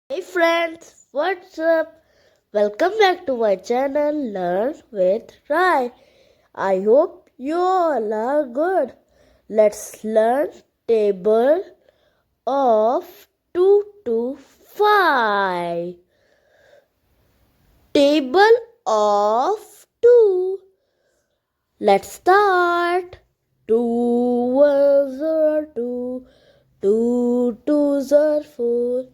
Hey friends, what's up? Welcome back to my channel Learn with Rai. I hope you all are good. Let's learn table of 2 to 5. Table of 2. Let's start. 2 ones are 2, 2 twos are 4,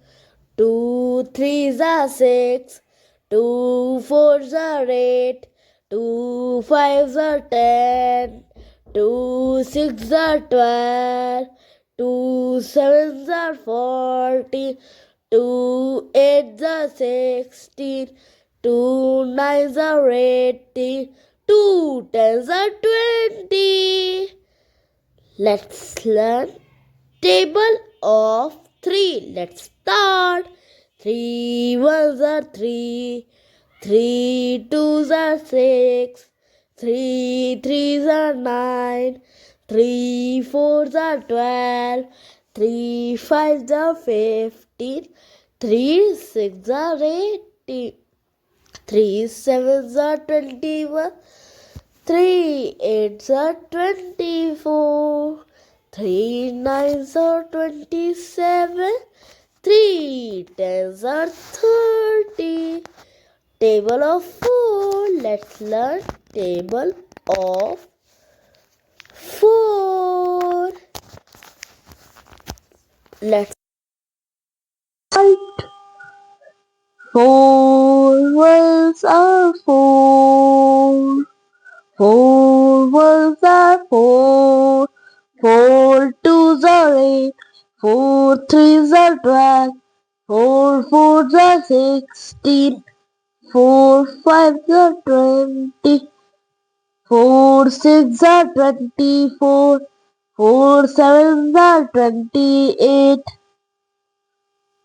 2 threes are 6, 2 fours are 8, 2 fives are 10, 2 sixes are 12, 2 sevens are 14, 2 eights are 16, 2 nines are 18, 2 tens are 20. Let's learn table of 3. Let's start. 3 ones are 3, 3 twos are 6, 3 threes are 9, 3 fours are 12, 3 fives are 15, 3 sixes are 18, 3 sevens are 21, 3 eights are 24, 3 nines are 27, 3 tens are 30. Table of 4. Let's learn table of 4. Let's start. 4 ones are 4. 4 ones are 4. 4 twos are 8. 4 threes are 12. 4 fours are 16. 4 fives are 20. 4 sixes are 24. 4 sevens are 28.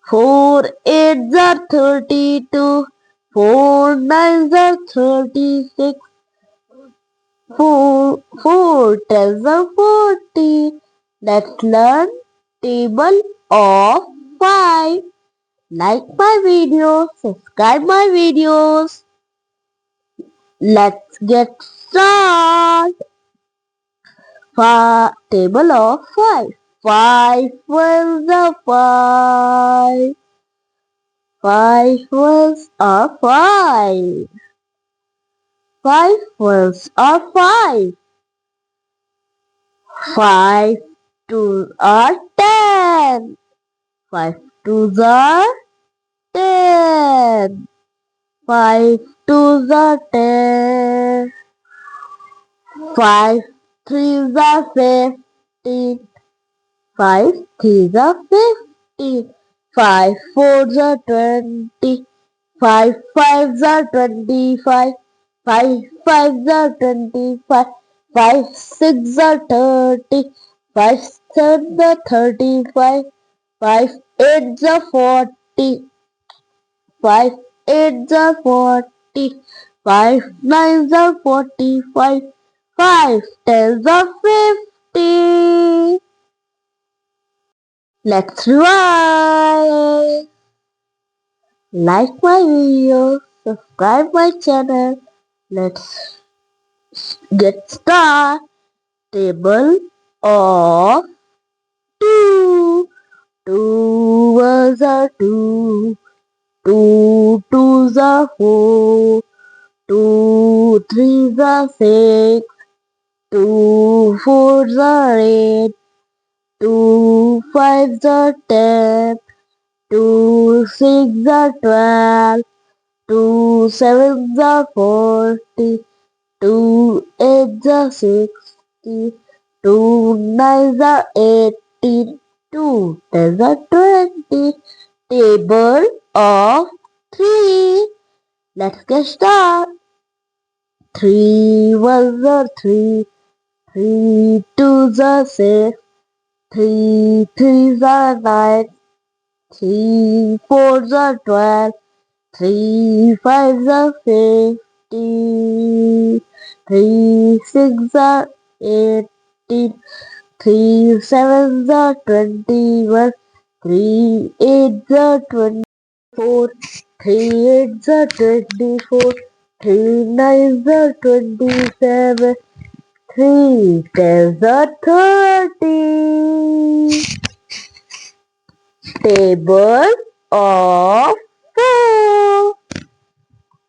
4 eights are 32. 4 nines are 36. 4 tens are 40. Let's learn table of 5. Like my video, subscribe my videos. Let's get started. Table of 5. 5 ones are 5. 5 ones are 5. 5 ones are 5. 5 twos are 10. 5 twos are 10. 5 twos are 10. 5 threes are 15. 5 threes are 15. 5 fours are 20. 5 fives are 25. 5 fives are 25. 5 sixes are 30. 5 sevens are 35. 5 eights are 40. 5 eights are 40. 5 nines are 45. 5 tens are 50. Let's revise. Like my video, subscribe my channel. Let's get started. Table of 2. 2 ones are 2. 2 twos are 4. 2 threes are 6. 2 fours are 8. 2 fives are 10. 2 sixes are 12. 2 sevens are 40. 2 eights are 60. 2 nines are 18. 2 tens are 20. Table of 3. Let's get started. 3 ones are 3. 3 twos are 6. 3 threes are 9. 3 fours are 12. 3 fives are 50. 3 sixes are 18. 3 sevens are 21. 3 eights are 20. 24. 3 8s are 24. 3 9s are 27. 3 10s are 30. Table of 4.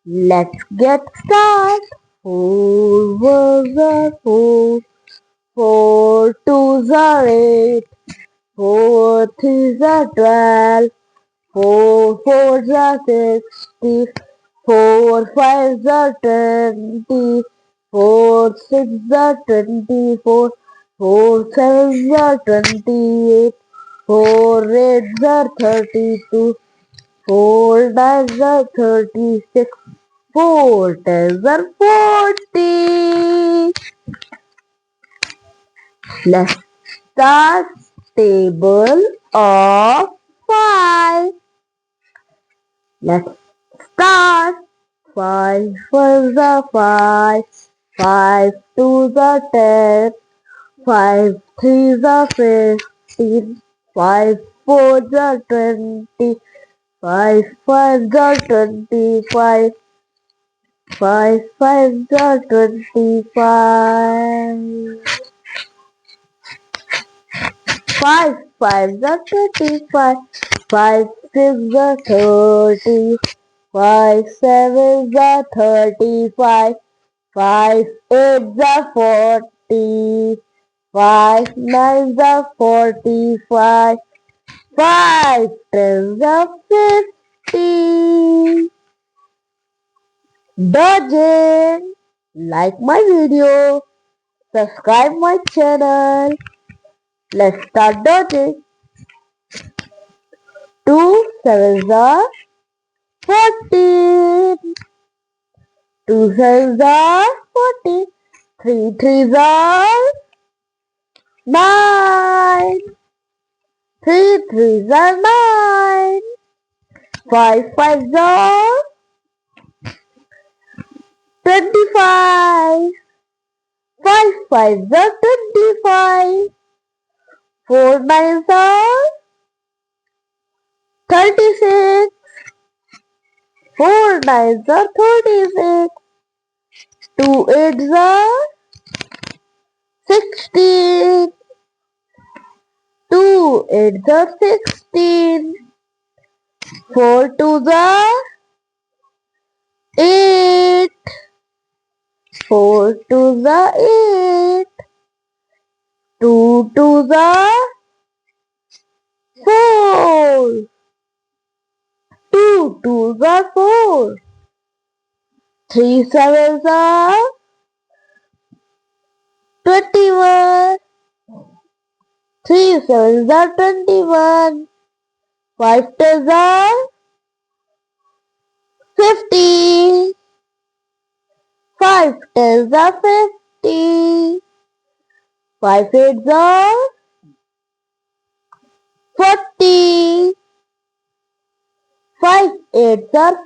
Let's get started. 4 ones are 4. 4 twos are 8. 4 threes are 12. 4 fours are 60. 4 fives are 20. 4 sixes are 24. 4 sevens are 28. 4 eights are 32. 4 nines are 36. 4 tens are 40. Let's start table of 5. Let's start. 5 ones are 5. 5 twos are 10. 5 threes are 15. 5 fours are 20. 5 fives are 25. 5 fives are 25. 5 fives are 25. 5 sixes are 30. 5 sevens are 35. 5 eights are 40. 5 nines are 45. 5 tens are 50. Dodging! Like my video, subscribe my channel. Let's start dodging. 2 sevens are 14. 2 sevens are 14. 3 threes are 9. 3 threes are 9. 5 fives are 25. 5 fives are 25. 4 nines are 36. 4 nines are 36. 2 eights are 16. 2 eights are 16. 4 twos are 8. 4 twos are 8. 2 twos are 4. 2 twos are 4. 3 sevens are 21. 3 sevens are 21. 5 tens are 50. 5 tens are 50. 5 eights are 40. 5 eights are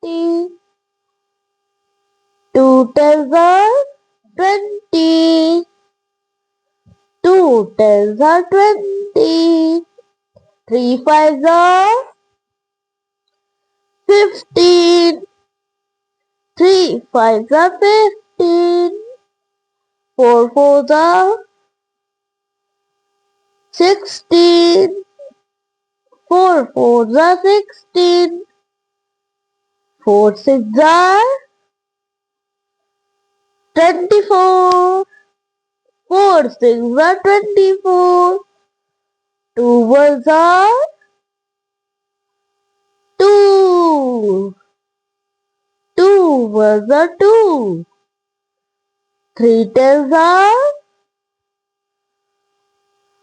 40. 2 tens are 20. 2 tens are 20. 3 fives are 15. 3 fives are 15. 4 fours are 16. 4 fours are 16. 4 sixes are 24. 4 sixes are 24. 2 ones are 2. 2 ones are 2. 3 tens are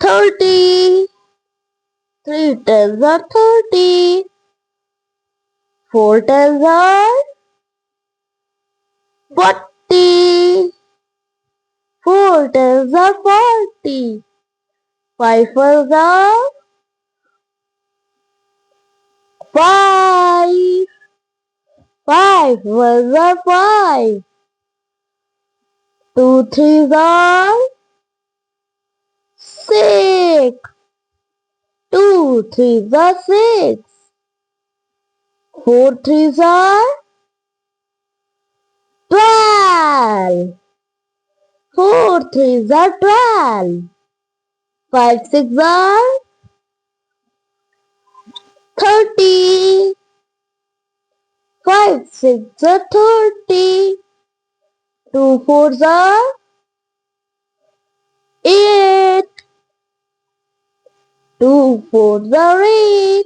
30. 3 tens are 30. 4 tens are 40. 4 tens are 40. 5 ones are 5. 5 ones are 5. 2 threes are 6. 2 threes are 6. 4 threes are 12. 4 threes are 12. 5 6 are 30. 5 6 are 30. 2 fours are 8. 2 fours are 8.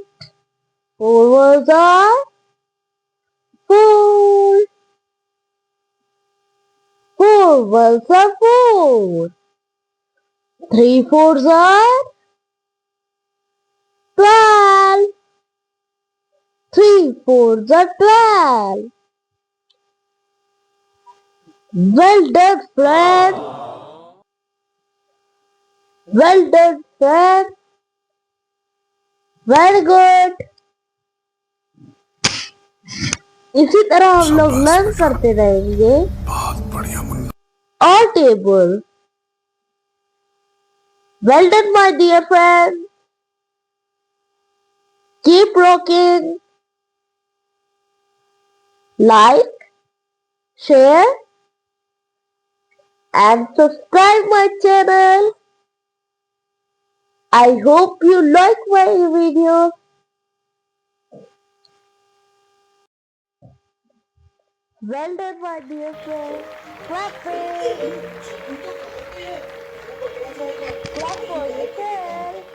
4 ones are 4. 4 ones are 4. 3 fours are 12. 3 fours are 12. Well done, friend. Well done, friend. Very good. इसी तरह हम लोग शाबाश learn बेटा करते रहेंगे बहुत बढ़िया Munna all table. Well done, my dear friend. Keep rocking. Like, share, and subscribe my channel. I hope you like my video. Well done, my dear friend. Clap it. Clap for yourself.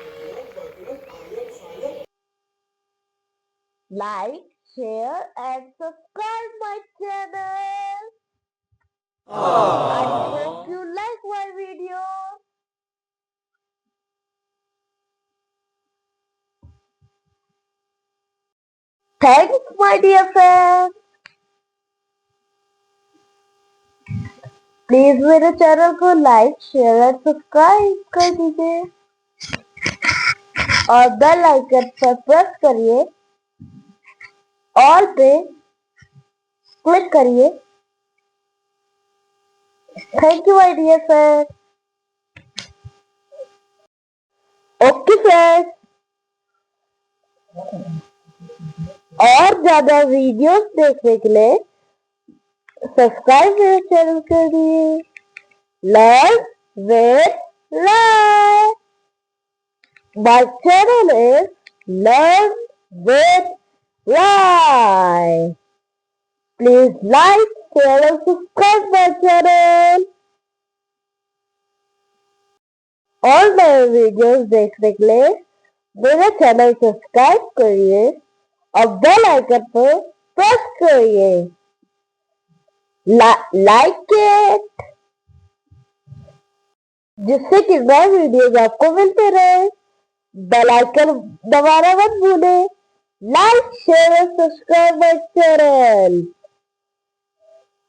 Like, share, and subscribe my channel. I hope you like my video. Thanks, my dear friend. Please मेरे channel को like share और subscribe कर दीजिए और bell icon पर press करिए all पे click करिए thank you my dear friend okay friends और ज्यादा वीडियोस देखने के लिए सब्सक्राइब मेरे चैनल करिए learn with life my channel is learn with life please like share और सब्सक्राइब माय चैनल और नए वीडियोस देखने के लिए मेरा चैनल सब्सक्राइब करिए और बेल आइकन पर प्रेस करिए लाइक इट जिससे कि नए वीडियोस आपको मिलते रहे बेल आइकन दबाना मत भूले लाइक शेयर और subscribe my channel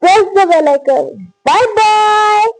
press the bell icon bye bye